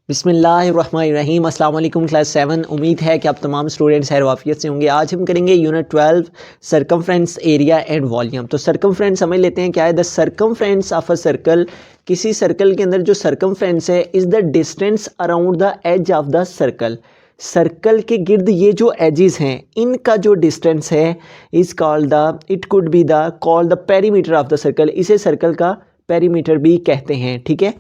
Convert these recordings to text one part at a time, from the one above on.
बिस्मिल्लाहिर्रहमानिर्रहीम। अस्सलाम वालेकुम क्लास 7। उम्मीद है कि आप तमाम स्टूडेंट्स खैर-ओ-आफियत से होंगे। आज हम करेंगे unit 12 circumference area and volume. तो सरकमफ्रेंस समझ लेते हैं क्या है। The circumference of a circle, किसी सर्कल के अंदर जो सरकमफ्रेंस है is the distance around the edge of the circle. Circle के गिर्द ये जो एजेस हैं इनका जो डिस्टेंस है is called the, it could be the called the perimeter of the circle. इसे सर्कल का पेरीमीटर भी कहते हैं। ठीक है,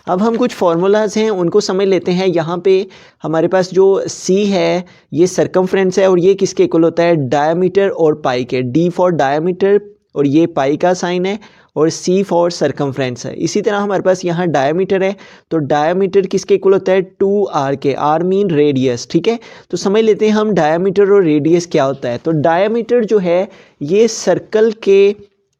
अब हम कुछ फार्मूलाज हैं उनको समझ लेते हैं। यहाँ पे हमारे पास जो C है ये सरकमफ्रेंस है और ये किसके इक्वल होता है, डायमीटर और पाई के। D फॉर डायमीटर और ये पाई का साइन है और C फॉर सरकमफ्रेंस है। इसी तरह हमारे पास यहाँ डायमीटर है तो डायमीटर किसके इक्वल होता है, 2r के। r mean radius. ठीक है, तो समझ लेते हैं हम डायमीटर और रेडियस क्या होता है। तो डायमीटर जो है ये सर्कल के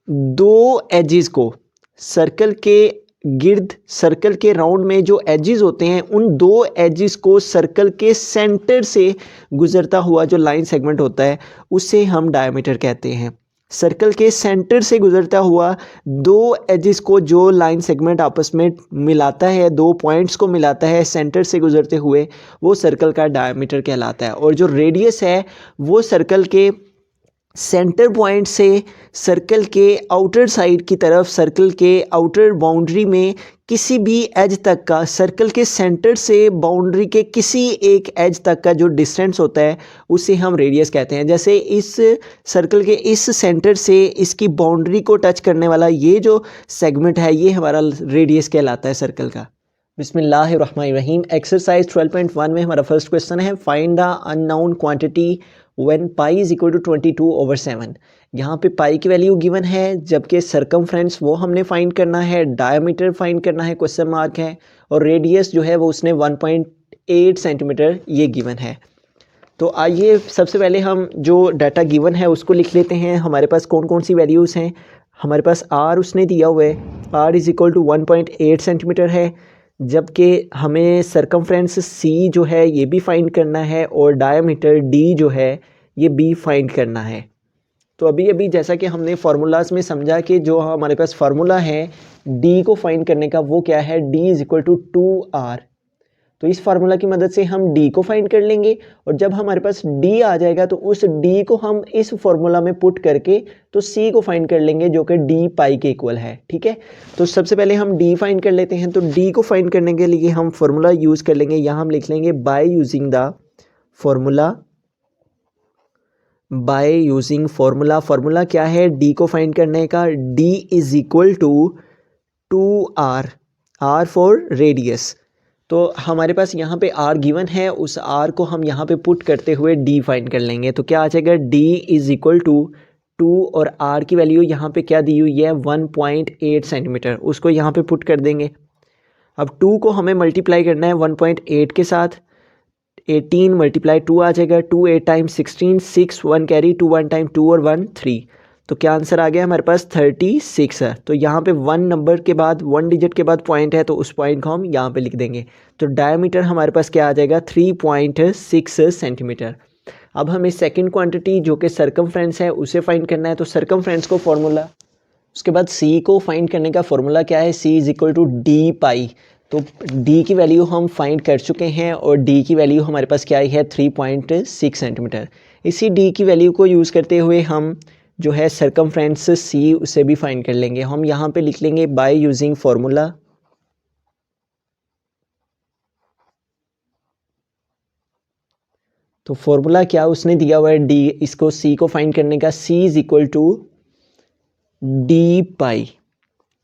दो एजेस को, सर्कल के गिर्द, सर्कल के राउंड में जो एजेस होते हैं उन दो एजेस को सर्कल के सेंटर से गुजरता हुआ जो लाइन सेगमेंट होता है उसे हम डायमीटर कहते हैं। सर्कल के सेंटर से गुजरता हुआ दो एजेस को जो लाइन सेगमेंट आपस में मिलाता है, दो पॉइंट्स को मिलाता है सेंटर से गुजरते हुए, वो सर्कल का डायमीटर कहलाता है। और जो रेडियस है वो सर्कल के सेंटर पॉइंट से सर्कल के आउटर साइड की तरफ, सर्कल के आउटर बाउंड्री में किसी भी एज तक का, सर्कल के सेंटर से बाउंड्री के किसी एक एज तक का जो डिस्टेंस होता है उसे हम रेडियस कहते हैं। जैसे इस सर्कल के इस सेंटर से इसकी बाउंड्री को टच करने वाला ये जो सेगमेंट है ये हमारा रेडियस कहलाता है सर्कल का। बिस्मिल्लाहिर्रहमानिर्रहीम। एक्सरसाइज 12.1 में हमारा फर्स्ट क्वेश्चन है, find the unknown quantity when pi is equal to 22/7। यहाँ पे पाई की वैल्यू गिवन है जबकि सरकमफ्रेंस वो हमने फाइंड करना है, डायमीटर फाइंड करना है, क्वेश्चन मार्क है, और रेडियस जो है वो उसने 1.8 सेंटीमीटर ये गिवन है। तो आइए सबसे पहले हम जो डाटा गिवन है उसको लिख लेते हैं। हमारे पास कौन कौन सी वैल्यूज़ हैं। हमारे पास आर उसने दिया हुआ है, r is equal to 1.8 centimetre है, जबकि हमें सरकमफ्रेंस सी जो है ये भी फाइंड करना है और डायमीटर डी जो है ये भी फाइंड करना है। तो अभी अभी जैसा कि हमने फार्मूलाज में समझा कि जो हमारे पास फार्मूला है डी को फाइंड करने का वो क्या है, D is equal to 2r। तो इस फार्मूला की मदद से हम d को फाइंड कर लेंगे और जब हमारे पास d आ जाएगा तो उस d को हम इस फार्मूला में पुट करके तो c को फाइंड कर लेंगे जो कि d पाई के इक्वल है। ठीक है, तो सबसे पहले हम d फाइंड कर लेते हैं। तो d को फाइंड करने के लिए हम फार्मूला यूज़ कर लेंगे। यहाँ हम लिख लेंगे by using the formula, by using formula. Formula क्या है d को फाइंड करने का, d is equal to 2r, r for radius. तो हमारे पास यहाँ पे r गिवन है, उस r को हम यहाँ पे पुट करते हुए d फाइंड कर लेंगे। तो क्या आ जाएगा, d इज़ इक्वल टू 2 और r की वैल्यू यहाँ पे क्या दी हुई है 1.8 सेंटीमीटर, उसको यहाँ पे पुट कर देंगे। अब 2 को हमें मल्टीप्लाई करना है 1.8 के साथ, 18 मल्टीप्लाई 2 आ जाएगा, 2 8 टाइम्स 16, 6 1 कैरी, 2 1 टाइम 2 और 1 3। तो क्या आंसर आ गया हमारे पास 36 है। तो यहाँ पे 1 नंबर के बाद 1 डिजिट के बाद पॉइंट है तो उस पॉइंट को हम यहाँ पे लिख देंगे। तो डायमीटर हमारे पास क्या आ जाएगा 3.6 सेंटीमीटर। अब हमें सेकंड क्वांटिटी जो कि सरकमफ्रेंस है उसे फाइंड करना है। तो सरकमफ्रेंस को फॉर्मूला, उसके बाद सी को फाइंड करने का फॉर्मूला क्या है, सी इज़ इक्वल टू डी पाई। तो डी की वैल्यू हम फाइंड कर चुके हैं और डी की वैल्यू हमारे पास क्या आई है 3.6 सेंटीमीटर। इसी डी की वैल्यू को यूज़ करते हुए हम जो है सरकमफ्रेंस सी उसे भी फाइंड कर लेंगे। हम यहाँ पे लिख लेंगे बाय यूजिंग फार्मूला, तो फार्मूला क्या उसने दिया हुआ है डी, इसको सी को फाइंड करने का, सी इज़ इक्वल टू डी पाई।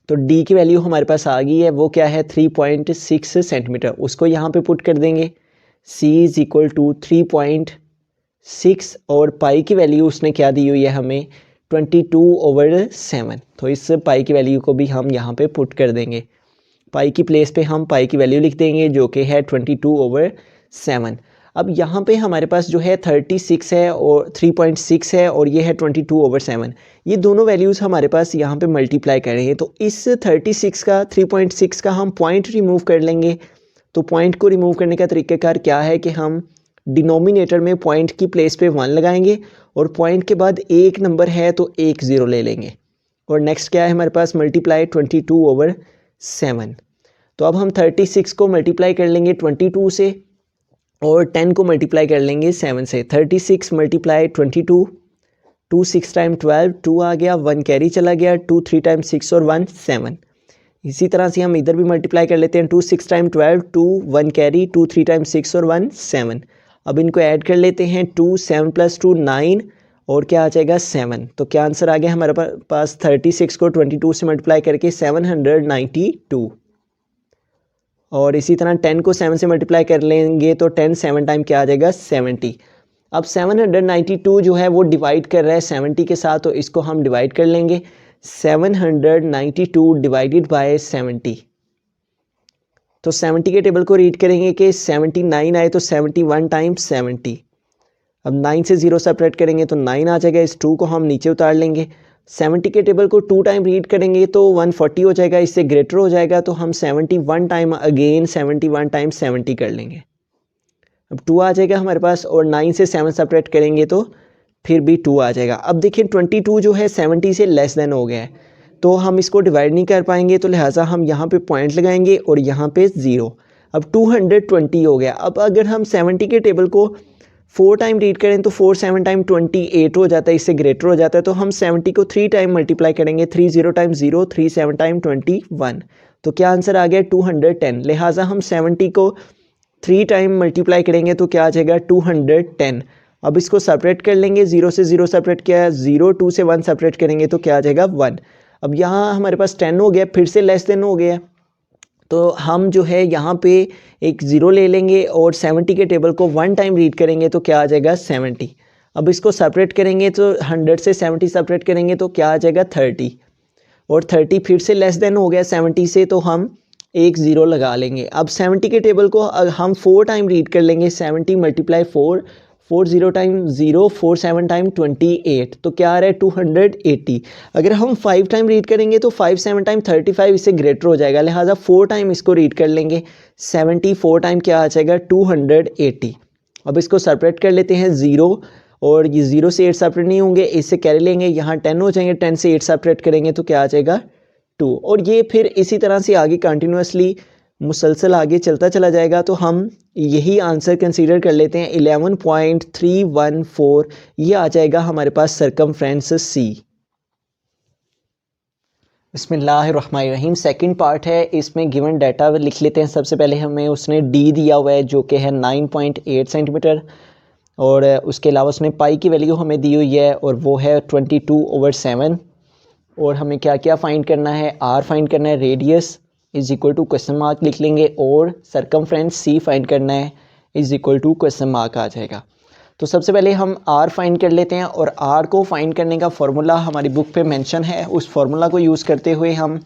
तो d की वैल्यू हमारे पास आ गई है, वो क्या है 3.6 सेंटीमीटर, उसको यहाँ पे पुट कर देंगे। c इज़ इक्वल टू 3.6 और पाई की वैल्यू उसने क्या दी हुई है हमें 22/7। तो इस पाई की वैल्यू को भी हम यहाँ पे पुट कर देंगे। पाई की प्लेस पे हम पाई की वैल्यू लिख देंगे जो कि है 22/7। अब यहाँ पे हमारे पास जो है 36 है और 3.6 है और ये है 22/7। ये दोनों वैल्यूज़ हमारे पास यहाँ पे मल्टीप्लाई करेंगे तो इस 36 का 3.6 का हम पॉइंट रिमूव कर लेंगे। तो पॉइंट को रिमूव करने का तरीक़ाकार क्या है कि हम डिनोमिनेटर में पॉइंट की प्लेस पे 1 लगाएंगे और पॉइंट के बाद एक नंबर है तो एक ज़ीरो ले लेंगे और नेक्स्ट क्या है हमारे पास मल्टीप्लाई 22/7। तो अब हम 36 को मल्टीप्लाई कर लेंगे 22 से और 10 को मल्टीप्लाई कर लेंगे 7 से। 36 मल्टीप्लाई 22, 2 6 टाइम 12, 2 आ गया, 1 कैरी चला गया, 2 3 टाइम 6 और 1 7। इसी तरह से हम इधर भी मल्टीप्लाई कर लेते हैं, 2 6 टाइम 12, 2 1 कैरी, 2 3 टाइम 6 और 1 7। अब इनको ऐड कर लेते हैं, 2 7 + 2 9 और क्या आ जाएगा 7। तो क्या आंसर आ गया हमारे पास 36 को 22 से मल्टीप्लाई करके 792। और इसी तरह 10 को 7 से मल्टीप्लाई कर लेंगे तो 10 7 टाइम क्या आ जाएगा 70। अब 792 जो है वो डिवाइड कर रहा है 70 के साथ, तो इसको हम डिवाइड कर लेंगे। 792 डिवाइडेड बाय 70। तो 70 के टेबल को रीड करेंगे कि 79 आए तो 71 टाइम्स 70। अब 9 से 0 सेपरेट करेंगे तो 9 आ जाएगा, इस 2 को हम नीचे उतार लेंगे। 70 के टेबल को 2 टाइम रीड करेंगे तो 140 हो जाएगा, इससे ग्रेटर हो जाएगा, तो हम 71 टाइम अगेन 71 टाइम्स 70 कर लेंगे। अब 2 आ जाएगा हमारे पास, और 9 से 7 सेपरेट करेंगे तो फिर भी 2 आ जाएगा। अब देखिए 22 जो है 70 से लेस देन हो गया है, तो हम इसको डिवाइड नहीं कर पाएंगे, तो लिहाजा हम यहाँ पे पॉइंट लगाएंगे और यहाँ पे 0। अब 220 हो गया। अब अगर हम 70 के टेबल को 4 टाइम रीड करें तो 4 7 टाइम 28 हो जाता है, इससे ग्रेटर हो जाता है, तो हम 70 को 3 टाइम मल्टीप्लाई करेंगे, 3 0 टाइम 0, 3 7 टाइम 21। तो क्या आंसर आ गया 210। लिहाजा हम 70 को 3 टाइम मल्टीप्लाई करेंगे तो क्या आ जाएगा 210। अब इसको सेपरेट कर लेंगे, 0 से 0 सेपरेट किया है, 0 2 से 1 सेपरेट करेंगे तो क्या आ जाएगा 1। अब यहाँ हमारे पास 10 हो गया, फिर से लेस देन हो गया, तो हम जो है यहाँ पे एक 0 ले लेंगे और 70 के टेबल को 1 टाइम रीड करेंगे तो क्या आ जाएगा 70। अब इसको सेपरेट करेंगे तो 100 से 70 सेपरेट करेंगे तो क्या आ जाएगा 30, और 30 फिर से लेस देन हो गया 70 से, तो हम एक 0 लगा लेंगे। अब 70 के टेबल को हम 4 टाइम रीड कर लेंगे, 70 मल्टीप्लाई 4, 4 0 टाइम 0, 4 7 टाइम 28, तो क्या आ रहा है 280। अगर हम 5 टाइम रीड करेंगे तो 5 7 टाइम 35, इससे ग्रेटर हो जाएगा, लिहाजा 4 टाइम इसको रीड कर लेंगे, 74 टाइम क्या आ जाएगा 280। अब इसको सेपरेट कर लेते हैं 0, और ये 0 से 8 सेपरेट नहीं होंगे, इससे कैरी लेंगे, यहाँ 10 हो जाएंगे, 10 से 8 सेपरेट करेंगे तो क्या आ जाएगा 2। और ये फिर इसी तरह से आगे कंटिन्यूसली मुसलसल आगे चलता चला जाएगा, तो हम यही आंसर कंसीडर कर लेते हैं 11.314। ये आ जाएगा हमारे पास सरकमफ्रेंस सी। बिस्मिल्लाहिर्रहमानिर्रहीम। सेकंड पार्ट है, इसमें गिवन डाटा लिख लेते हैं। सबसे पहले हमें उसने डी दिया हुआ है जो कि है 9.8 सेंटीमीटर, और उसके अलावा उसने पाई की वैल्यू हमें दी हुई है और वो है 22/7। और हमें क्या क्या फाइंड करना है, आर फाइंड करना है, radius is equal to question mark लिख लेंगे, और सरकमफ्रेंस सी फाइंड करना है is equal to question mark आ जाएगा। तो सबसे पहले हम आर फाइंड कर लेते हैं, और आर को फाइंड करने का फार्मूला हमारी बुक पे मेंशन है, उस फार्मूला को यूज़ करते हुए हम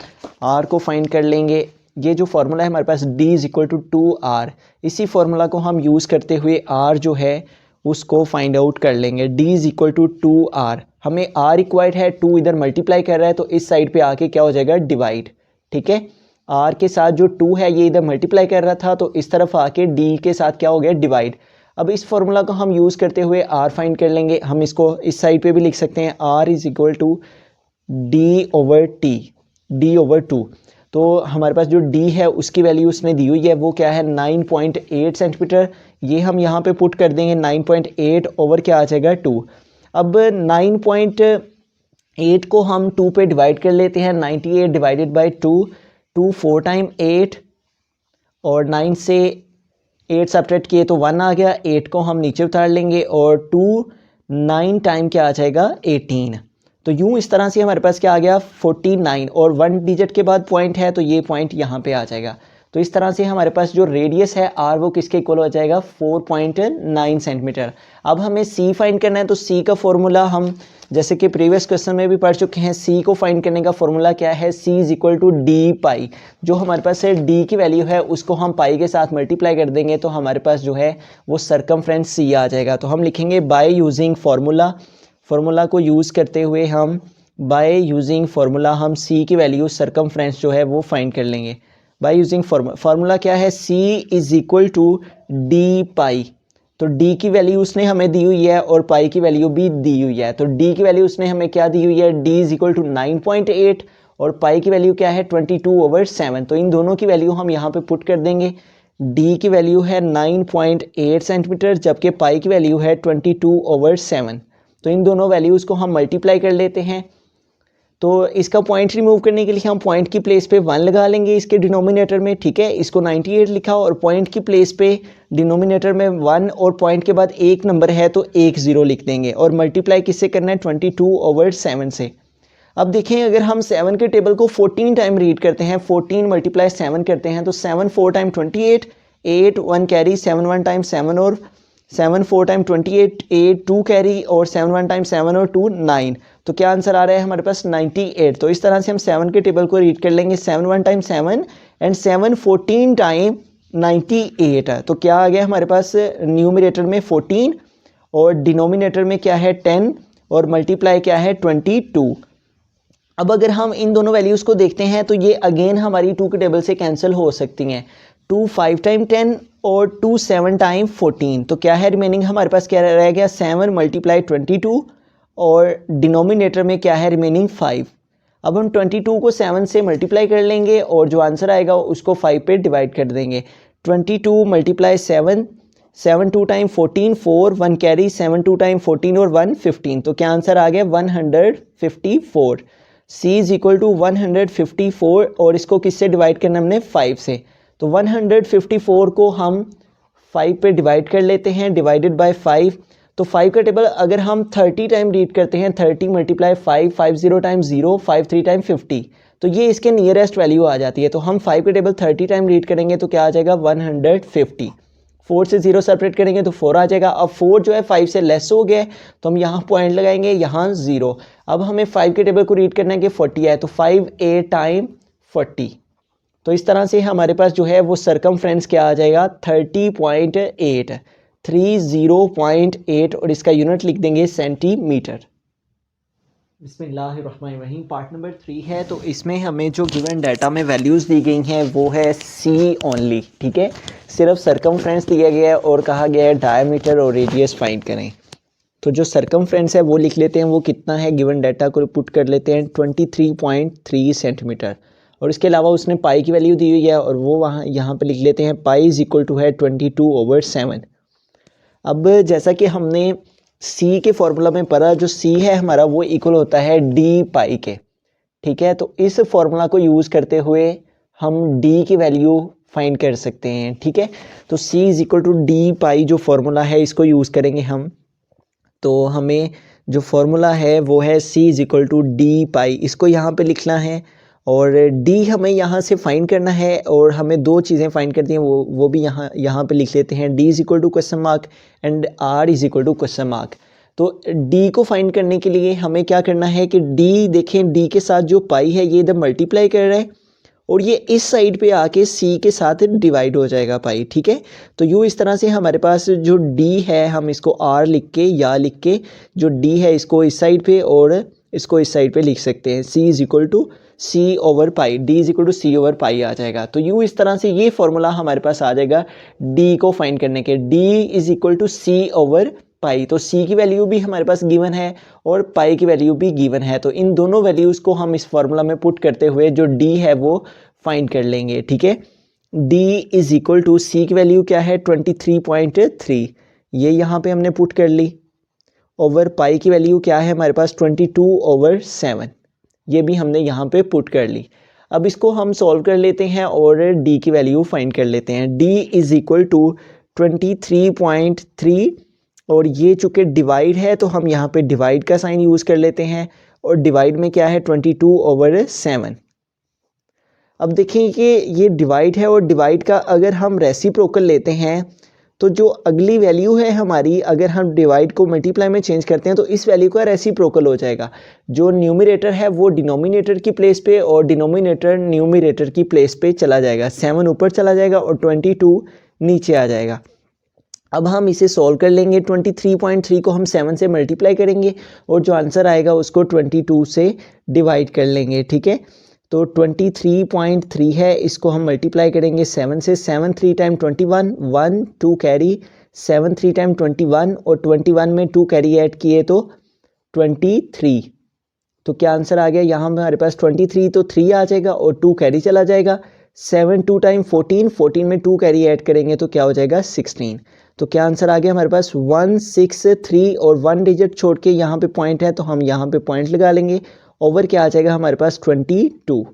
आर को फाइंड कर लेंगे। ये जो फार्मूला है हमारे पास D is equal to 2r, इसी फार्मूला को हम यूज़ करते हुए आर जो है उसको फाइंड आउट कर लेंगे। D is equal to 2r, हमें आर रिक्वायर्ड है, 2 इधर मल्टीप्लाई कर रहा है तो इस साइड पे आके क्या हो जाएगा डिवाइड, ठीक है। आर के साथ जो 2 है ये इधर मल्टीप्लाई कर रहा था, तो इस तरफ आके डी के साथ क्या हो गया डिवाइड। अब इस फार्मूला को हम यूज़ करते हुए आर फाइंड कर लेंगे। हम इसको इस साइड पे भी लिख सकते हैं, r is equal to d over t, d over 2। तो हमारे पास जो डी है उसकी वैल्यू उसने दी हुई है, वो क्या है 9.8 सेंटीमीटर। ये हम यहाँ पे पुट कर देंगे, 9.8 ओवर क्या आ जाएगा 2। अब 9.8 को हम 2 पे डिवाइड कर लेते हैं, 98 डिवाइडेड बाई 2, 2 4 टाइम 8, और 9 से 8 सेपरेट किए तो 1 आ गया, 8 को हम नीचे उतार लेंगे, और 2 9 टाइम क्या आ जाएगा 18। तो यूँ इस तरह से हमारे पास क्या आ गया 49, और 1 डिजिट के बाद पॉइंट है तो ये पॉइंट यहाँ पे आ जाएगा। तो इस तरह से हमारे पास जो रेडियस है आर वो किसके इक्वल हो जाएगा 4.9 सेंटीमीटर। अब हमें सी फाइंड करना है, तो सी का फॉर्मूला हम जैसे कि प्रीवियस क्वेश्चन में भी पढ़ चुके हैं, सी को फाइंड करने का फॉर्मूला क्या है, सी इज इक्वल टू डी पाई। जो हमारे पास है डी की वैल्यू है उसको हम पाई के साथ मल्टीप्लाई कर देंगे तो हमारे पास जो है वो सरकमफ्रेंस सी आ जाएगा। तो हम लिखेंगे बाय यूजिंग फार्मूला, फार्मूला को यूज़ करते हुए हम बाय यूजिंग फार्मूला हम सी की वैल्यू सरकमफ्रेंस जो है वो फाइंड कर लेंगे। बाय यूजिंग फार्मूला क्या है, सी इज इक्वल टू डी पाई। तो डी की वैल्यू उसने हमें दी हुई है और पाई की वैल्यू भी दी हुई है। तो डी की वैल्यू उसने हमें क्या दी हुई है, डी इज इक्वल टू 9.8 और पाई की वैल्यू क्या है 22/7। तो इन दोनों की वैल्यू हम यहाँ पे पुट कर देंगे। डी की वैल्यू है 9.8 सेंटीमीटर जबकि पाई की वैल्यू है 22/7। तो इन दोनों वैल्यूज़ को हम मल्टीप्लाई कर लेते हैं। तो इसका पॉइंट रिमूव करने के लिए हम पॉइंट की प्लेस पे 1 लगा लेंगे इसके डिनोमिनेटर में, ठीक है। इसको 98 लिखा और पॉइंट की प्लेस पे डिनोमिनेटर में 1 और पॉइंट के बाद एक नंबर है तो एक 0 लिख देंगे और मल्टीप्लाई किससे करना है 22/7 से। अब देखें अगर हम 7 के टेबल को 14 टाइम रीड करते हैं, 14 × 7 करते हैं तो 7 4 टाइम 28, 8 1 कैरी, 7 1 टाइम 7 और 7 4 टाइम 28, 8 2 कैरी और 7 1 टाइम 7 और 2 9। तो क्या आंसर आ रहा है हमारे पास 98। तो इस तरह से हम 7 के टेबल को रीड कर लेंगे 7 1 टाइम 7 एंड 7 14 टाइम 98। तो क्या आ गया हमारे पास न्यूमरेटर में 14 और डिनोमिनेटर में क्या है 10 और मल्टीप्लाई क्या है 22। अब अगर हम इन दोनों वैल्यूज़ को देखते हैं तो ये अगेन हमारी 2 के टेबल से कैंसिल हो सकती हैं। 2 5 टाइम 10 और 2 7 टाइम 14। तो क्या है रिमेनिंग हमारे पास क्या रह गया 7 × 22 और डिनोमिनेटर में क्या है रिमेनिंग 5। अब हम 22 को 7 से मल्टीप्लाई कर लेंगे और जो आंसर आएगा उसको 5 पे डिवाइड कर देंगे। 22 × 7, 7 2 टाइम 14, 4 1 कैरी, 7 2 टाइम 14 और 1 15। तो क्या आंसर आ गया 154। C इज इक्वल टू 154 और इसको किससे डिवाइड करना हमने 5 से। तो 154 को हम 5 पे डिवाइड कर लेते हैं, डिवाइडेड बाय 5। तो 5 का टेबल अगर हम 30 टाइम रीड करते हैं 30 × 5, 50 टाइम 0, 53 टाइम 50। तो ये इसके नियरेस्ट वैल्यू आ जाती है। तो हम 5 का टेबल 30 टाइम रीड करेंगे तो क्या आ जाएगा 150। 4 से 0 सेपरेट करेंगे तो 4 आ जाएगा। अब 4 जो है 5 से लेस हो गया तो हम यहाँ पॉइंट लगाएंगे, यहाँ 0। अब हमें 5 के टेबल को रीड करना है कि 40 है तो 5 8 टाइम 40। तो इस तरह से हमारे पास जो है वो सरकमफ्रेंस क्या आ जाएगा 30.8, 30.8 और इसका यूनिट लिख देंगे सेंटीमीटर। बिस्मिल्लाहिर्रहमानिर्रहीम। पार्ट नंबर 3 है। तो इसमें हमें जो गिवन डाटा में वैल्यूज़ दी गई हैं वो है सी ओनली, ठीक है। सिर्फ सरकमफ्रेंस दिया गया है और कहा गया है डायमीटर और रेडियस फाइंड करें। तो जो सरकमफ्रेंस है वो लिख लेते हैं, वो कितना है गिवन डाटा को पुट कर लेते हैं 23.3 सेंटीमीटर। और इसके अलावा उसने पाई की वैल्यू दी हुई है और वो यहाँ पे लिख लेते हैं पाई इज इक्वल टू है 22/7। अब जैसा कि हमने सी के फॉर्मूला में पढ़ा, जो सी है हमारा वो इक्वल होता है डी पाई के, ठीक है। तो इस फॉर्मूला को यूज़ करते हुए हम डी की वैल्यू फाइंड कर सकते हैं, ठीक है। तो सी इज इक्वल टू डी पाई जो फॉर्मूला है इसको यूज़ करेंगे हम। तो हमें जो फॉर्मूला है वो है सी इज इक्वल टू डी पाई, इसको यहाँ पे लिखना है और डी हमें यहाँ से फाइंड करना है और हमें दो चीज़ें फाइंड करती हैं, वो भी यहाँ पे लिख लेते हैं। D is equal to question mark and r is equal to question mark. तो डी को फाइंड करने के लिए हमें क्या करना है कि डी देखें, डी के साथ जो पाई है ये इधर मल्टीप्लाई कर रहा है और ये इस साइड पे आके सी के साथ डिवाइड हो जाएगा पाई, ठीक है। तो यूँ इस तरह से हमारे पास जो डी है हम इसको आर लिख के या लिख के जो डी है इसको इस साइड पे और इसको इस साइड पे लिख सकते हैं। C is equal to C over pi, D is equal to C over pi आ जाएगा। तो यूँ इस तरह से ये फॉर्मूला हमारे पास आ जाएगा डी को फाइंड करने के, D is equal to C over pi. तो सी की वैल्यू भी हमारे पास गिवन है और पाई की वैल्यू भी गिवन है। तो इन दोनों वैल्यूज़ को हम इस फॉर्मूला में पुट करते हुए जो डी है वो फाइंड कर लेंगे, ठीक है। डी इज इक्वल टू सी की वैल्यू क्या है 23.3, ये यहाँ पे हमने पुट कर ली, ओवर पाई की वैल्यू क्या है हमारे पास 22/7, ये भी हमने यहाँ पे पुट कर ली। अब इसको हम सॉल्व कर लेते हैं और डी की वैल्यू फाइंड कर लेते हैं। डी इज इक्वल टू 23.3 और ये चूँकि डिवाइड है तो हम यहाँ पे डिवाइड का साइन यूज़ कर लेते हैं और डिवाइड में क्या है 22/7। अब देखिए कि ये डिवाइड है और डिवाइड का अगर हम रेसिप्रोकल लेते हैं तो जो अगली वैल्यू है हमारी, अगर हम डिवाइड को मल्टीप्लाई में चेंज करते हैं तो इस वैल्यू का रेसिप्रोकल हो जाएगा। जो न्यूमरेटर है वो डिनोमिनेटर की प्लेस पे और डिनोमिनेटर न्यूमरेटर की प्लेस पे चला जाएगा। 7 ऊपर चला जाएगा और 22 नीचे आ जाएगा। अब हम इसे सॉल्व कर लेंगे। 23.3 को हम 7 से मल्टीप्लाई करेंगे और जो आंसर आएगा उसको 22 से डिवाइड कर लेंगे, ठीक है। तो 23.3 है, इसको हम मल्टीप्लाई करेंगे 7 से। 7 3 टाइम 21, 1 2 कैरी, 7 3 टाइम 21 और 21 में 2 कैरी ऐड किए तो 23। तो क्या आंसर आ गया, यहाँ हमारे पास 23 तो 3 आ जाएगा और 2 कैरी चला जाएगा। 7 2 टाइम 14, 14 में 2 कैरी ऐड करेंगे तो क्या हो जाएगा 16। तो क्या आंसर आ गया हमारे पास 163 और 1 डिजिट छोड़ के यहाँ पे पॉइंट है तो हम यहाँ पे पॉइंट लगा लेंगे। ओवर क्या आ जाएगा हमारे पास 22।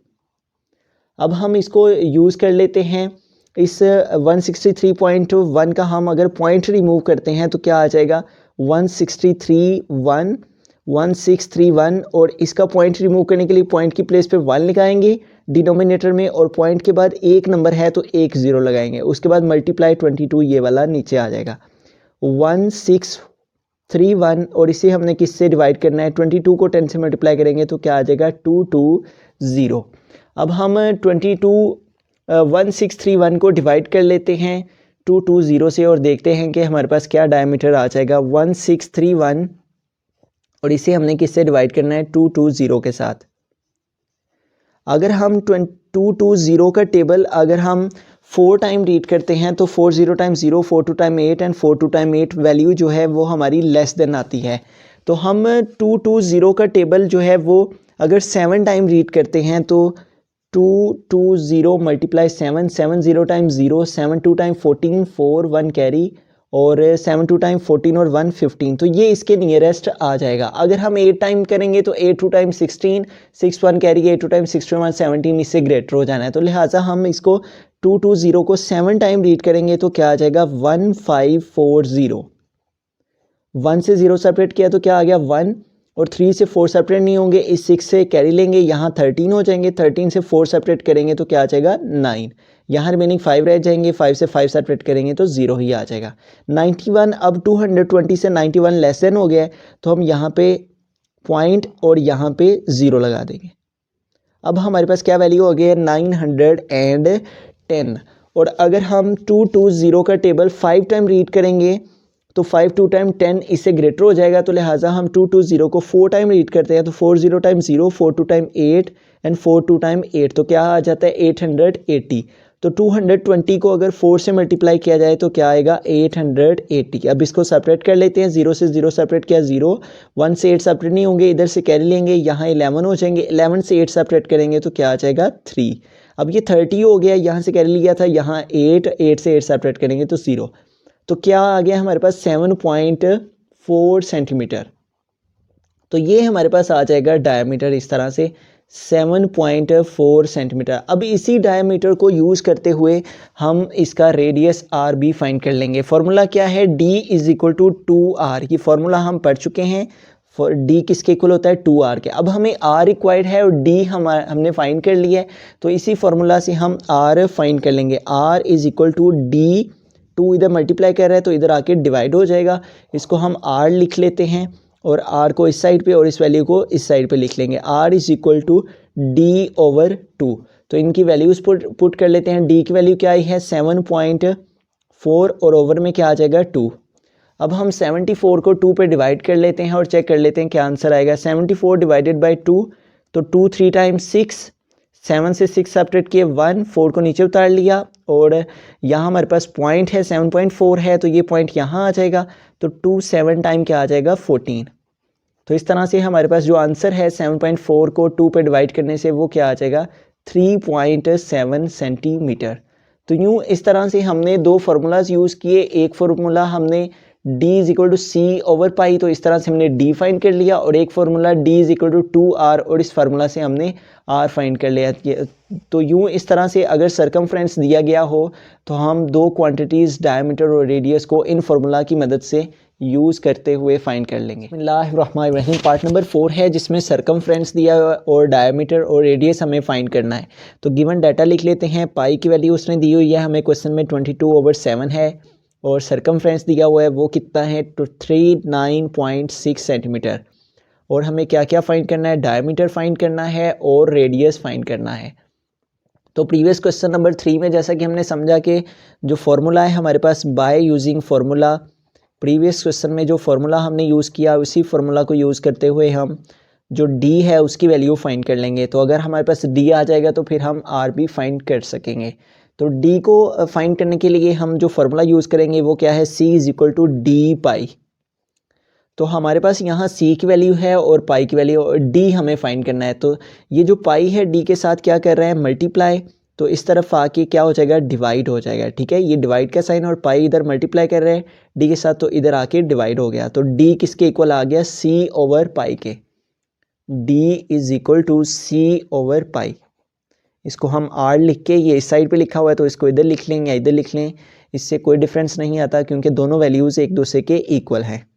अब हम इसको यूज़ कर लेते हैं, इस 163.1 का हम अगर पॉइंट रिमूव करते हैं तो क्या आ जाएगा 1631 और इसका पॉइंट रिमूव करने के लिए पॉइंट की प्लेस पे 1 लगाएंगे डिनोमिनेटर में और पॉइंट के बाद एक नंबर है तो एक ज़ीरो लगाएंगे, उसके बाद मल्टीप्लाई 22 ये वाला नीचे आ जाएगा 1631 और इसे हमने किससे डिवाइड करना है 22 को 10 से मल्टीप्लाई करेंगे तो क्या आ जाएगा 220। अब हम 1631 को डिवाइड कर लेते हैं 220 से और देखते हैं कि हमारे पास क्या डायमीटर आ जाएगा 1631 और इसे हमने किससे डिवाइड करना है 220 के साथ। अगर हम 220 का टेबल अगर हम 4 टाइम रीड करते हैं तो 40 times 0, 42 time 8 and 42 time 8 value जो है वो हमारी लेस देन आती है। तो हम 220 का टेबल जो है वो अगर 7 टाइम रीड करते हैं तो 220 मल्टीप्लाई 7, 70 टाइम 0, 72 टाइम 14, 4 1 कैरी और 72 टाइम 14 और 1 15, तो ये इसके नियरेस्ट आ जाएगा। अगर हम 8 टाइम करेंगे तो 8 2 टाइम 16, 6 1 कैरी 8 2 टाइम 16 17, इससे ग्रेटर हो जाना है। तो लिहाजा हम इसको 220 को 7 टाइम रीड करेंगे तो क्या आ जाएगा 1540। 1 से 0 सेपरेट किया तो क्या आ गया 1 और 3 से 4 सेपरेट नहीं होंगे, इस 6 से कैरी लेंगे, यहाँ 13 हो जाएंगे, 13 से 4 सेपरेट करेंगे तो क्या आ जाएगा 9, यहाँ रिमेनिंग 5 रह जाएंगे, 5 से 5 सेपरेट करेंगे तो 0 ही आ जाएगा 91। अब 220 से 91 लेस देन हो गया है तो हम यहाँ पे पॉइंट और यहाँ पे 0 लगा देंगे। अब हमारे पास क्या वैल्यू हो गई है 910 और अगर हम 220 का टेबल 5 टाइम रीड करेंगे तो 5 2 टाइम 10 इससे ग्रेटर हो जाएगा, तो लिहाजा हम 220 को 4 टाइम रीड करते हैं तो 40 टाइम 0, 42 टाइम 8 एंड 42 टाइम 8, तो क्या आ जाता है 880। तो 220 को अगर 4 से मल्टीप्लाई किया जाए तो क्या आएगा 880। अब इसको सेपरेट कर लेते हैं, 0 से 0 सेपरेट किया 0, 1 से 8 सेपरेट नहीं होंगे, इधर से कैरी लेंगे, यहाँ 11 हो जाएंगे, 11 से 8 सेपरेट करेंगे तो क्या आ जाएगा 3। अब ये 30 हो गया, यहाँ से कैरी लिया था, यहाँ 8 से 8 सेपरेट करेंगे तो 0, तो क्या आ गया हमारे पास 7.4 सेंटीमीटर। तो ये हमारे पास आ जाएगा डायमीटर इस तरह से 7.4 सेंटीमीटर। अब इसी डायमीटर को यूज़ करते हुए हम इसका रेडियस आर भी फाइंड कर लेंगे। फार्मूला क्या है d is equal to 2r, ये फार्मूला हम पढ़ चुके हैं। d किसके इक्वल होता है 2r के। अब हमें r रिक्वायर्ड है और d हमने फाइंड कर लिया है, तो इसी फार्मूला से हम r फाइंड कर लेंगे। r is equal to d, 2 इधर मल्टीप्लाई कर रहा है तो इधर आके डिवाइड हो जाएगा, इसको हम r लिख लेते हैं और r को इस साइड पे और इस वैल्यू को इस साइड पे लिख लेंगे। r is equal to d/2, तो इनकी वैल्यूज़ पुट कर लेते हैं। d की वैल्यू क्या आई है 7.4 और ओवर में क्या आ जाएगा 2। अब हम 74 को 2 पे डिवाइड कर लेते हैं और चेक कर लेते हैं क्या आंसर आएगा। 74 डिवाइडेड बाई 2, तो 2 3 टाइम्स 6, 7 से 6 सेपरेट किए 1, 4 को नीचे उतार लिया और यहाँ हमारे पास पॉइंट है 7.4 है तो ये पॉइंट यहाँ आ जाएगा, तो 2 7 टाइम क्या आ जाएगा 14। तो इस तरह से हमारे पास जो आंसर है 7.4 को 2 पे डिवाइड करने से वो क्या आ जाएगा 3.7 सेंटीमीटर। तो यूँ इस तरह से हमने दो फार्मूलाज यूज़ किए। एक फार्मूला हमने d is equal to C over pi, तो इस तरह से हमने d फाइंड कर लिया, और एक formula d is equal to 2r और इस फार्मूला से हमने r फाइंड कर लिया। तो यूँ इस तरह से अगर सर्कमफ्रेंस दिया गया हो तो हम दो क्वांटिटीज़ डायमीटर और रेडियस को इन फार्मूला की मदद से यूज़ करते हुए फाइंड कर लेंगे। बिस्मिल्लाहिर्रहमानिर्रहीम, पार्ट नंबर 4 है जिसमें सर्कमफ्रेंस दिया हुआ और डायमीटर और रेडियस हमें फाइंड करना है। तो गिवन डाटा लिख लेते हैं। पाई की वैल्यू उसने दी हुई है हमें क्वेश्चन में 22/7 है और सर्कमफ्रेंस दिया हुआ है वो कितना है 39.6 सेंटीमीटर। और हमें क्या क्या फाइंड करना है, डायमीटर फाइंड करना है और रेडियस फाइंड करना है। तो प्रीवियस क्वेश्चन नंबर 3 में जैसा कि हमने समझा कि जो फार्मूला है हमारे पास by using formula, previous question में जो फार्मूला हमने यूज़ किया उसी फार्मूला को यूज़ करते हुए हम जो d है उसकी वैल्यू फाइंड कर लेंगे। तो अगर हमारे पास d आ जाएगा तो फिर हम r भी फाइंड कर सकेंगे। तो d को फाइंड करने के लिए हम जो फार्मूला यूज़ करेंगे वो क्या है, c is equal to d pi. तो हमारे पास यहाँ सी की वैल्यू है और पाई की वैल्यू और डी हमें फाइंड करना है। तो ये जो पाई है डी के साथ क्या कर रहा है, मल्टीप्लाई, तो इस तरफ आके क्या हो जाएगा, डिवाइड हो जाएगा। ठीक है, ये डिवाइड का साइन और पाई इधर मल्टीप्लाई कर रहे हैं डी के साथ, तो इधर आके डिवाइड हो गया। तो डी किसके इक्वल आ गया, सी ओवर पाई के। D is equal to C over pi. इसको हम आर लिख के, ये इस साइड पे लिखा हुआ है तो इसको इधर लिख लें या इधर लिख लें, इससे कोई डिफरेंस नहीं आता क्योंकि दोनों वैल्यूज़ एक दूसरे के इक्वल हैं।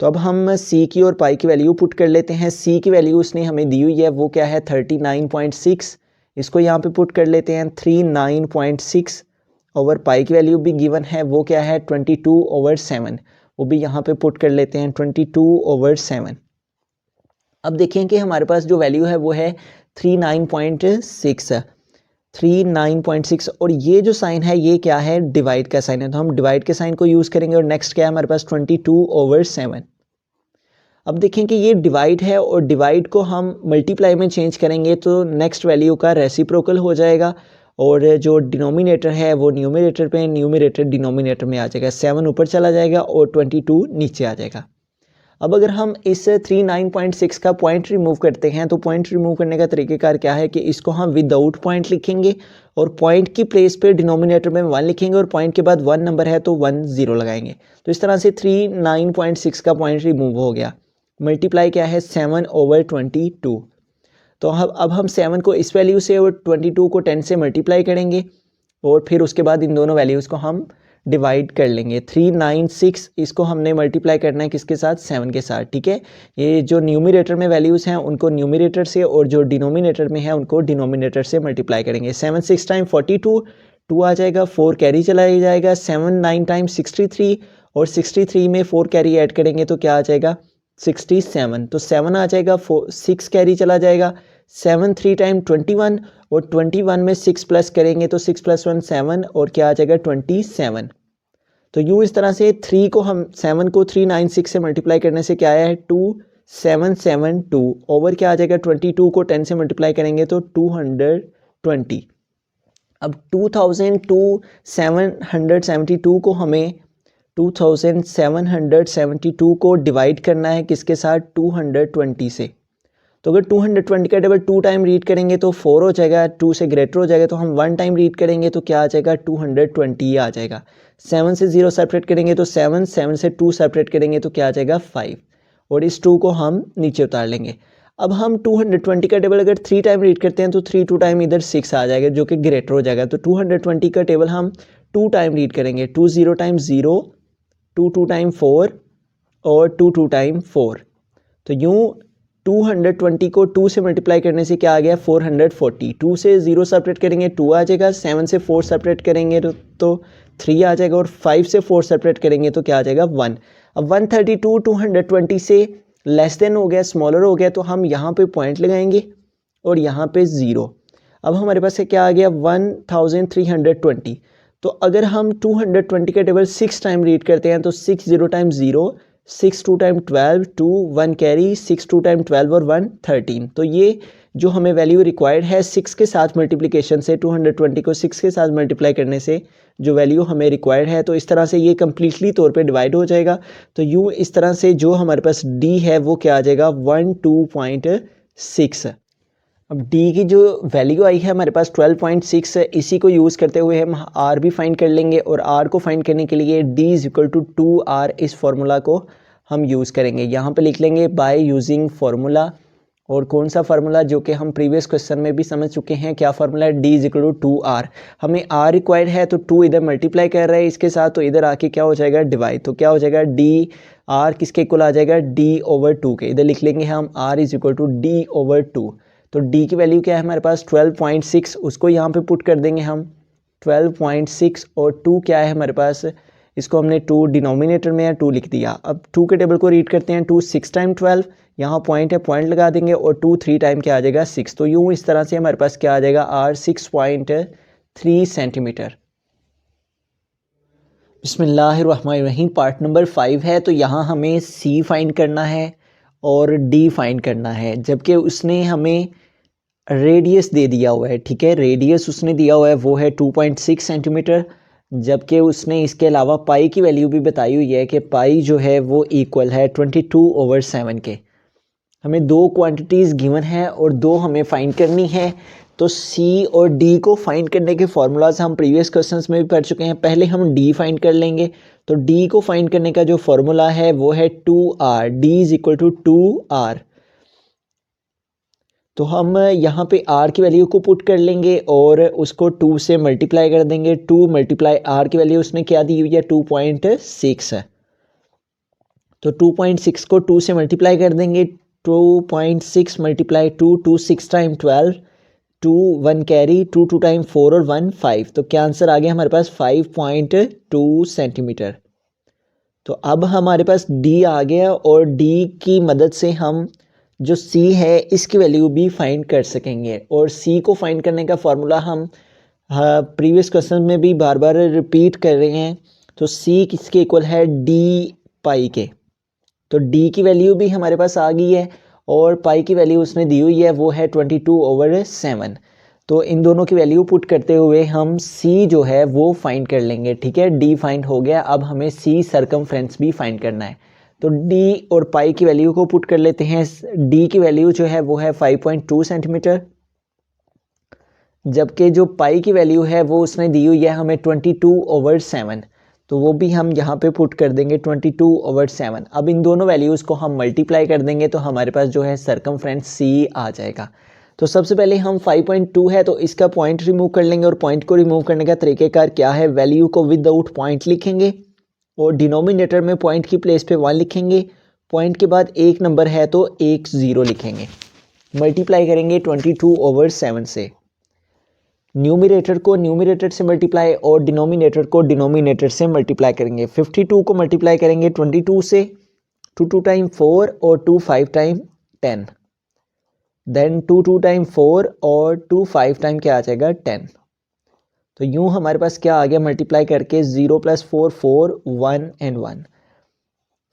तो अब हम सी की और पाई की वैल्यू पुट कर लेते हैं। सी की वैल्यू उसने हमें दी हुई है, वो क्या है 39.6, इसको यहाँ पे पुट कर लेते हैं 39.6 ओवर पाई की वैल्यू भी गिवन है, वो क्या है 22/7, वो भी यहाँ पे पुट कर लेते हैं 22/7। अब देखें कि हमारे पास जो वैल्यू है वो है 39.6 और ये जो साइन है ये क्या है, डिवाइड का साइन है, तो हम डिवाइड के साइन को यूज़ करेंगे। और नेक्स्ट क्या है हमारे पास 22/7। अब देखें कि ये डिवाइड है और डिवाइड को हम मल्टीप्लाई में चेंज करेंगे तो नेक्स्ट वैल्यू का रेसिप्रोकल हो जाएगा और जो डिनोमिनेटर है वो न्यूमरेटर पे, न्यूमरेटर डिनोमिनेटर में आ जाएगा, 7 ऊपर चला जाएगा और 22 नीचे आ जाएगा। अब अगर हम इस 39.6 का पॉइंट रिमूव करते हैं तो पॉइंट रिमूव करने का तरीक़ेकार क्या है कि इसको हम विदाउट पॉइंट लिखेंगे और पॉइंट की प्लेस पे डिनोमिनेटर में 1 लिखेंगे और पॉइंट के बाद 1 नंबर है तो 1 0 लगाएंगे। तो इस तरह से 39.6 का पॉइंट रिमूव हो गया। मल्टीप्लाई क्या है 7/22। तो अब हम 7 को इस वैल्यू से और 22 को 10 से मल्टीप्लाई करेंगे और फिर उसके बाद इन दोनों वैल्यूज़ को हम डिवाइड कर लेंगे। 396 इसको हमने मल्टीप्लाई करना है किसके साथ, 7 के साथ। ठीक है, ये जो न्यूमरेटर में वैल्यूज़ हैं उनको न्यूमरेटर से और जो डिनोमिनेटर में है उनको डिनोमिनेटर से मल्टीप्लाई करेंगे। 7 6 टाइम 42, 2 आ जाएगा, 4 कैरी चला जाएगा, 7 9 टाइम 63 और 63 में 4 कैरी ऐड करेंगे तो क्या आ जाएगा 67, तो 7 आ जाएगा, 6 कैरी चला जाएगा, 7 3 टाइम 21 और 21 में 6 प्लस करेंगे तो 6 + 1 7 और क्या आ जाएगा 27। तो यूँ इस तरह से 3 को हम 7 को 396 से मल्टीप्लाई करने से क्या आया है 2772 ओवर क्या आ जाएगा 22 को 10 से मल्टीप्लाई करेंगे तो 220। अब 2772 को हमें 2772 को डिवाइड करना है किसके साथ 220 से। तो अगर 220 का टेबल 2 टाइम रीड करेंगे तो 4 हो जाएगा, 2 से ग्रेटर हो जाएगा, तो हम 1 टाइम रीड करेंगे तो क्या आ जाएगा 220 आ जाएगा। 7 से 0 सेपरेट करेंगे तो 7, 7 से 2 सेपरेट करेंगे तो क्या आ जाएगा 5 और इस 2 को हम नीचे उतार लेंगे। अब हम 220 का टेबल अगर 3 टाइम रीड करते हैं तो 3 2 टाइम इधर 6 आ जाएगा जो कि ग्रेटर हो जाएगा। तो 220 का टेबल हम 2 टाइम रीड करेंगे, 2 0 टाइम 0, 2 2 टाइम 4 और 2 2 टाइम 4। तो यूँ 220 को 2 से मल्टीप्लाई करने से क्या आ गया 440। 2 से 0 सेपरेट करेंगे 2 आ जाएगा, 7 से 4 सेपरेट करेंगे तो 3 आ जाएगा और 5 से 4 सेपरेट करेंगे तो क्या आ जाएगा 1। अब 132 220 से लेस देन हो गया, स्मॉलर हो गया, तो हम यहाँ पे पॉइंट लगाएंगे और यहाँ पे 0। अब हमारे पास क्या आ गया 1320। तो अगर हम 220 का टेबल 6 टाइम रीड करते हैं तो 6 0 टाइम 0, 6 2 टाइम 12, 2 1 कैरी, 6 2 टाइम 12 और 1 13। तो ये जो हमें वैल्यू रिक्वायर्ड है 6 के साथ मल्टीप्लिकेशन से, 220 को 6 के साथ मल्टीप्लाई करने से जो वैल्यू हमें रिक्वायर्ड है, तो इस तरह से ये कम्प्लीटली तौर पे डिवाइड हो जाएगा। तो यूँ इस तरह से जो हमारे पास डी है वो क्या आ जाएगा 12.6। अब डी की जो वैल्यू आई है हमारे पास 12.6, इसी को यूज़ करते हुए हम आर भी फाइंड कर लेंगे और आर को फाइंड करने के लिए D is equal to 2r, इस फार्मूला को हम यूज़ करेंगे। यहाँ पे लिख लेंगे बाय यूजिंग फार्मूला, और कौन सा फार्मूला जो कि हम प्रीवियस क्वेश्चन में भी समझ चुके हैं। क्या फार्मूला है, D is equal to 2r। हमें r रिक्वायर्ड है तो 2 इधर मल्टीप्लाई कर रहे हैं इसके साथ, तो इधर आके क्या हो जाएगा डिवाइड, तो क्या हो जाएगा डी r किसके इक्वल आ जाएगा d/2 के। इधर लिख लेंगे हम r is equal to d/2। तो d की वैल्यू क्या है हमारे पास 12.6, उसको यहाँ पे पुट कर देंगे हम 12.6 और 2 क्या है हमारे पास, इसको हमने 2 डिनोमिनेटर में है 2 लिख दिया। अब 2 के टेबल को रीड करते हैं, 2 6 टाइम 12, यहाँ पॉइंट है पॉइंट लगा देंगे और 2 3 टाइम क्या आ जाएगा 6। तो यूँ इस तरह से हमारे पास क्या आ जाएगा r 6.3 सेंटीमीटर। बिस्मिल्लाहिर्रहमानिर्रहीम। पार्ट नंबर 5 है, तो यहाँ हमें c फाइंड करना है और d फाइंड करना है, जबकि उसने हमें रेडियस दे दिया हुआ है। ठीक है, रेडियस उसने दिया हुआ है वो है 2.6 सेंटीमीटर, जबकि उसने इसके अलावा पाई की वैल्यू भी बताई हुई है कि पाई जो है वो इक्वल है 22/7 के। हमें दो क्वांटिटीज़ गिवन है और दो हमें फाइंड करनी है। तो सी और डी को फाइंड करने के फार्मूलाज हम प्रीवियस क्वेश्चंस में भी पढ़ चुके हैं। पहले हम डी फाइंड कर लेंगे। तो डी को फाइंड करने का जो फार्मूला है वो है 2r, D is equal to 2r। तो हम यहाँ पे r की वैल्यू को पुट कर लेंगे और उसको 2 से मल्टीप्लाई कर देंगे। 2 मल्टीप्लाई r की वैल्यू उसने क्या दी हुई है 2.6 है। तो 2.6 को 2 से मल्टीप्लाई कर देंगे। 2.6 मल्टीप्लाई 2, 2 6 टाइम 12, 2 1 कैरी, 2 2 टाइम 4 और 1 5। तो क्या आंसर आ गया हमारे पास 5.2 सेंटीमीटर। तो अब हमारे पास डी आ गया और डी की मदद से हम जो सी है इसकी वैल्यू भी फाइंड कर सकेंगे। और सी को फाइंड करने का फार्मूला हम प्रीवियस क्वेश्चन में भी बार बार रिपीट कर रहे हैं। तो सी किसके इक्वल है डी पाई के। तो डी की वैल्यू भी हमारे पास आ गई है और पाई की वैल्यू उसने दी हुई है वो है 22/7। तो इन दोनों की वैल्यू पुट करते हुए हम सी जो है वो फाइंड कर लेंगे। ठीक है, डी फाइंड हो गया। अब हमें सी सरकमफ्रेंस भी फाइंड करना है। तो डी और पाई की वैल्यू को पुट कर लेते हैं। डी की वैल्यू जो है वो है 5.2 सेंटीमीटर, जबकि जो पाई की वैल्यू है वो उसने दी हुई है हमें 22/7। तो वो भी हम यहाँ पे पुट कर देंगे 22/7। अब इन दोनों वैल्यूज़ को हम मल्टीप्लाई कर देंगे तो हमारे पास जो है सरकमफ्रेंस सी आ जाएगा। तो सबसे पहले हम 5.2 है तो इसका पॉइंट रिमूव कर लेंगे। और पॉइंट को रिमूव करने का तरीक़ेकार क्या है, वैल्यू को विदाउट पॉइंट लिखेंगे और डिनोमिनेटर में पॉइंट की प्लेस पे 1 लिखेंगे। पॉइंट के बाद एक नंबर है तो एक 0 लिखेंगे। मल्टीप्लाई करेंगे 22/7 से। न्यूमरेटर को न्यूमरेटर से मल्टीप्लाई और डिनोमिनेटर को डिनोमिनेटर से मल्टीप्लाई करेंगे। 52 को मल्टीप्लाई करेंगे 22 से, 2 2 टाइम 4 और 2 5 टाइम 10। देन 2 2 टाइम 4 और 2 5 टाइम क्या आ जाएगा 10। तो यूं हमारे पास क्या आ गया मल्टीप्लाई करके 0 + 4 4 1 एंड 1।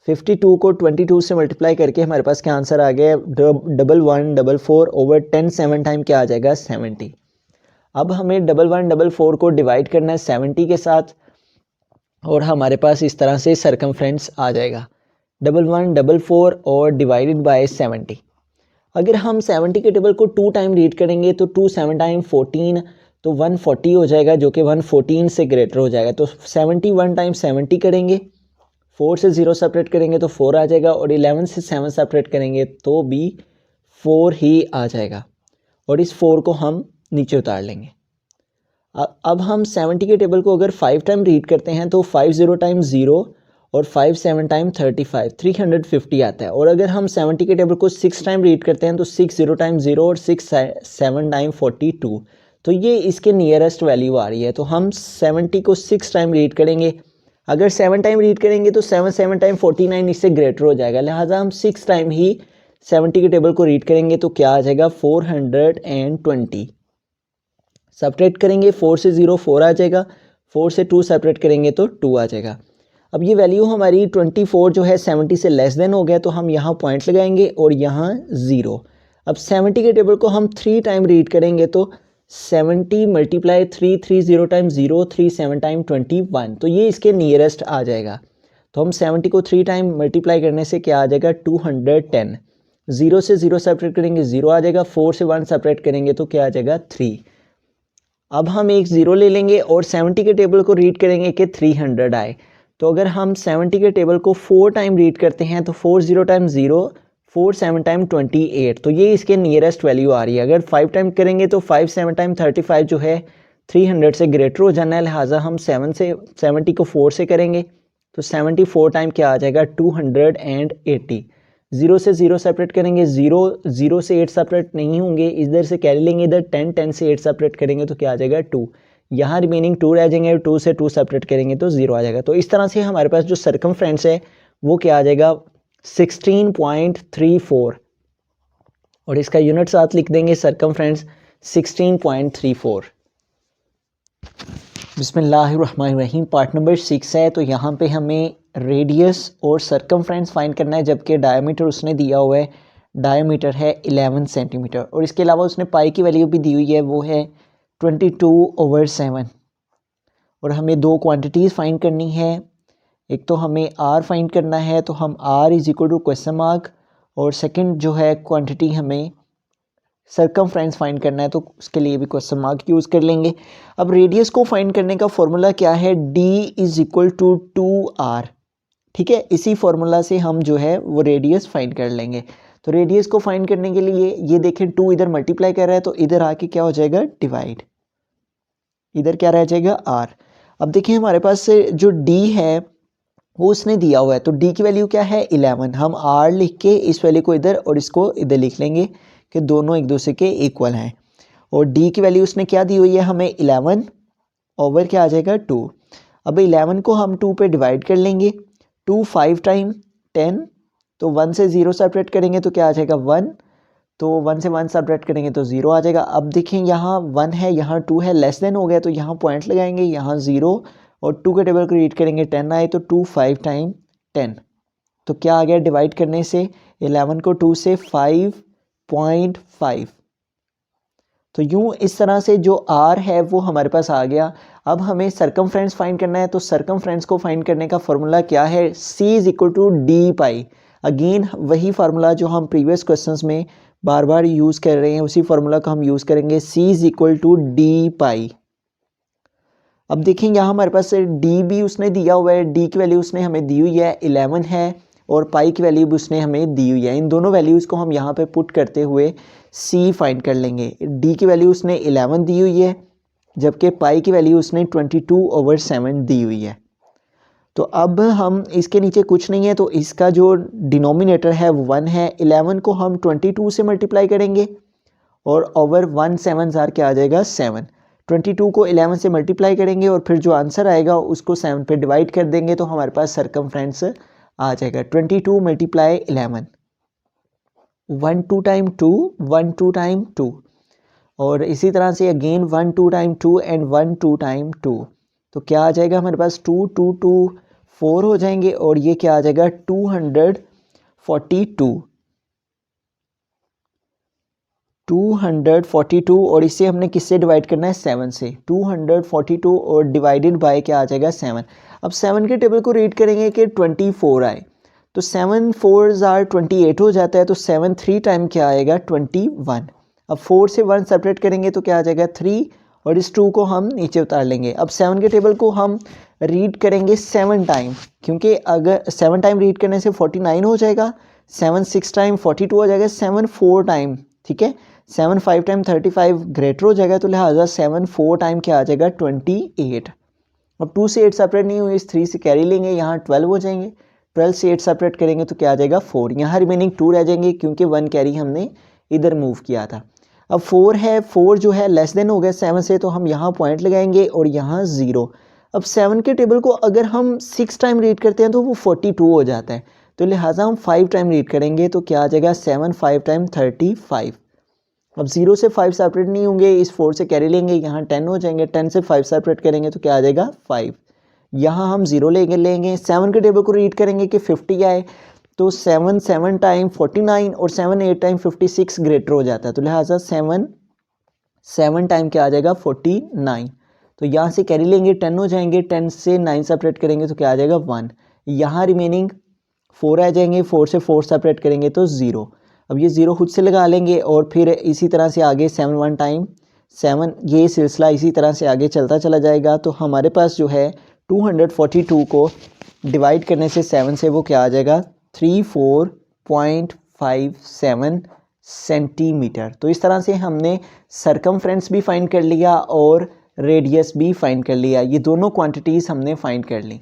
52 को 22 से मल्टीप्लाई करके हमारे पास क्या आंसर आ गया 1144/10 7 टाइम क्या आ जाएगा 70। अब हमें 1144 को डिवाइड करना है 70 के साथ और हमारे पास इस तरह से सरकमफ्रेंस आ जाएगा 1144 और डिवाइडेड बाय 70। अगर हम 70 के टेबल को 2 टाइम रीड करेंगे तो 2 7 टाइम 14 तो 140 हो जाएगा, जो कि 114 से ग्रेटर हो जाएगा। तो 71 टाइम 70 करेंगे, 4 से 0 सेपरेट करेंगे तो 4 आ जाएगा और 11 से 7 सेपरेट करेंगे तो भी 4 ही आ जाएगा और इस 4 को हम नीचे उतार लेंगे। अब हम 70 के टेबल को अगर 5 टाइम रीड करते हैं तो 5 0 टाइम 0 और 5 7 टाइम 35 350 आता है। और अगर हम 70 के टेबल को 6 टाइम रीड करते हैं तो 6 0 टाइम 0 और 6 7 टाइम 42। तो ये इसके नियरेस्ट वैल्यू आ रही है। तो हम 70 को 6 टाइम रीड करेंगे। अगर 7 टाइम रीड करेंगे तो 7 7 टाइम 49 इससे ग्रेटर हो जाएगा, लिहाजा हम 6 टाइम ही 70 के टेबल को रीड करेंगे तो क्या आ जाएगा 420। सब्ट्रैक्ट करेंगे 4 से 0 4 आ जाएगा, 4 से 2 सेपरेट करेंगे तो 2 आ जाएगा। अब ये वैल्यू हमारी 24 जो है 70 से लेस देन हो गया तो हम यहाँ पॉइंट लगाएंगे और यहाँ 0। अब 70 के टेबल को हम 3 टाइम रीड करेंगे तो 70 मल्टीप्लाई 3 3 0 टाइम 0 3 7 टाइम 21। तो ये इसके नियरेस्ट आ जाएगा। तो हम 70 को 3 टाइम मल्टीप्लाई करने से क्या आ जाएगा 210। 0 से 0 सेपरेट करेंगे 0 आ जाएगा, 4 से 1 सेपरेट करेंगे तो क्या आ जाएगा 3। अब हम एक 0 ले लेंगे और 70 के टेबल को रीड करेंगे कि 300 आए। तो अगर हम 70 के टेबल को 4 टाइम रीड करते हैं तो 4 0 टाइम 0 4 7 टाइम 28। तो ये इसके नियरेस्ट वैल्यू आ रही है। अगर 5 टाइम करेंगे तो 5 7 टाइम 35 जो है 300 से ग्रेटर हो जाना है, लिहाजा हम 70 को 4 से करेंगे तो 74 टाइम क्या आ जाएगा 280। 0 से 0 सेपरेट करेंगे 0 से 8 सेपरेट नहीं होंगे, इधर से कैरी लेंगे, इधर 10 से 8 सेपरेट करेंगे तो क्या आ जाएगा 2। यहाँ रिमेनिंग 2 रह जाएंगे, 2 से 2 सेपरेट करेंगे तो 0 आ जाएगा। तो इस तरह से हमारे पास जो सरकमफ्रेंस है वो क्या आ जाएगा 16.34 और इसका यूनिट साथ लिख देंगे सरकमफ्रेंस 16.34। बिस्मिल्लाहिर्रहमानिर्रहीम। पार्ट नंबर 6 है। तो यहाँ पे हमें रेडियस और सरकमफ्रेंस फाइंड करना है, जबकि डायमीटर उसने दिया हुआ है, डायमीटर है 11 सेंटीमीटर और इसके अलावा उसने पाई की वैल्यू भी दी हुई है वो है 22/7 और हमें दो क्वांटिटीज़ फाइंड करनी है। एक तो हमें आर फाइंड करना है, तो हम r is equal to question mark, और सेकंड जो है क्वांटिटी हमें सर्कमफ्रेंस फाइंड करना है, तो उसके लिए भी क्वेश्चन मार्क यूज़ कर लेंगे। अब रेडियस को फाइंड करने का फॉर्मूला क्या है, d is equal to 2r। ठीक है, इसी फॉर्मूला से हम जो है वो रेडियस फाइंड कर लेंगे। तो रेडियस को फाइंड करने के लिए ये देखें 2 इधर मल्टीप्लाई कर रहा है, तो इधर आके क्या हो जाएगा, डिवाइड, इधर क्या रह जाएगा, r। अब देखिए हमारे पास से जो d है वो उसने दिया हुआ है, तो d की वैल्यू क्या है, 11। हम r लिख के इस वैल्यू को इधर और इसको इधर लिख लेंगे कि दोनों एक दूसरे के इक्वल हैं। और d की वैल्यू उसने क्या दी हुई है हमें, 11 ओवर क्या आ जाएगा, 2। अब 11 को हम 2 पे डिवाइड कर लेंगे, 2 5 टाइम 10, तो 1 से 0 सेपरेट करेंगे तो क्या आ जाएगा, 1। तो 1 से 1 सेपरेट करेंगे तो 0 आ जाएगा। अब देखें यहाँ 1 है, यहाँ 2 है, लेस देन हो गया तो यहाँ पॉइंट लगाएंगे, यहाँ 0, और 2 के टेबल को रीड करेंगे 10 आए, तो 2 5 टाइम 10, तो क्या आ गया, डिवाइड करने से 11 को 2 से 5.5। तो यूं इस तरह से जो r है वो हमारे पास आ गया। अब हमें सरकमफ्रेंस फाइंड करना है, तो सरकमफ्रेंस को फाइंड करने का फॉर्मूला क्या है, c is equal to D pi. Again वही फार्मूला जो हम प्रीवियस क्वेश्चंस में बार बार यूज़ कर रहे हैं, उसी फार्मूला को हम यूज़ करेंगे, c is equal to D pi. अब देखें यहाँ हमारे पास d भी उसने दिया हुआ है, d की वैल्यू उसने हमें दी हुई है 11 है, और पाई की वैल्यू भी उसने हमें दी हुई है। इन दोनों वैल्यूज़ को हम यहाँ पे पुट करते हुए c फाइंड कर लेंगे। d की वैल्यू उसने 11 दी हुई है, जबकि पाई की वैल्यू उसने 22/7 दी हुई है। तो अब हम इसके नीचे कुछ नहीं है, तो इसका जो डिनोमिनेटर है वो 1 है। 11 को हम 22 से मल्टीप्लाई करेंगे, और ओवर 1 7 जार क्या आ जाएगा, 7। 22 को 11 से मल्टीप्लाई करेंगे, और फिर जो आंसर आएगा उसको 7 पे डिवाइड कर देंगे, तो हमारे पास सरकमफ्रेंस आ जाएगा 22 मल्टीप्लाई 11, 1 2 टाइम 2, 1 2 टाइम 2, और इसी तरह से अगेन 1 2 टाइम 2 एंड 1 2 टाइम 2। तो क्या आ जाएगा हमारे पास, 2 2 2 4 हो जाएंगे, और ये क्या आ जाएगा, 242, और इसे हमने किससे डिवाइड करना है, 7 से। 242 और डिवाइडेड बाय क्या आ जाएगा, 7। अब 7 के टेबल को रीड करेंगे कि 24 आए, तो 7 4 आर 28 हो जाता है, तो 7 3 टाइम क्या आएगा, 21। अब 4 से 1 सेपरेट करेंगे तो क्या आ जाएगा, 3, और इस 2 को हम नीचे उतार लेंगे। अब 7 के टेबल को हम रीड करेंगे 7 टाइम, क्योंकि अगर 7 टाइम रीड करने से 49 हो जाएगा, 7 6 टाइम 42 हो जाएगा, 7 4 टाइम, ठीक है, 7 5 टाइम 35 ग्रेटर हो जाएगा, तो लिहाजा 7 4 टाइम क्या आ जाएगा, 28। अब 2 से 8 सेपरेट नहीं हुई, इस 3 से कैरी लेंगे, यहाँ 12 हो जाएंगे, 12 से 8 सेपरेट करेंगे तो क्या आ जाएगा, 4। यहाँ रिमेनिंग 2 रह जाएंगे, क्योंकि 1 कैरी हमने इधर मूव किया था। अब 4 है, 4 जो है लेस देन हो गया 7 से, तो हम यहाँ पॉइंट लगाएंगे और यहाँ 0। अब 7 के टेबल को अगर हम 6 टाइम रीड करते हैं तो वो 42 हो जाता है, तो लिहाजा हम 5 टाइम रीड करेंगे, तो क्या आ जाएगा, 7 5 टाइम 35। अब 0 से 5 सेपरेट नहीं होंगे, इस 4 से कैरी लेंगे, यहाँ 10 हो जाएंगे, 10 से 5 सेपरेट करेंगे तो क्या आ जाएगा, 5। यहाँ हम 0 लेंगे 7 के टेबल को रीड करेंगे कि 50 आए, तो 7 7 टाइम 49 और 7 8 टाइम 56 ग्रेटर हो जाता है, तो लिहाजा 7 7 टाइम क्या आ जाएगा, 49। तो यहाँ से कैरी लेंगे, 10 हो जाएंगे, 10 से 9 सेपरेट करेंगे तो क्या आ जाएगा, 1। यहाँ रिमेनिंग 4 आ जाएंगे, 4 से 4 सेपरेट करेंगे तो 0। अब ये 0 खुद से लगा लेंगे, और फिर इसी तरह से आगे 7 1 टाइम 7, ये सिलसिला इसी तरह से आगे चलता चला जाएगा। तो हमारे पास जो है 242 को डिवाइड करने से 7 से वो क्या आ जाएगा, 34.57 सेंटीमीटर। तो इस तरह से हमने सरकमफ्रेंस भी फाइंड कर लिया और रेडियस भी फाइंड कर लिया, ये दोनों क्वांटिटीज़ हमने फाइंड कर ली।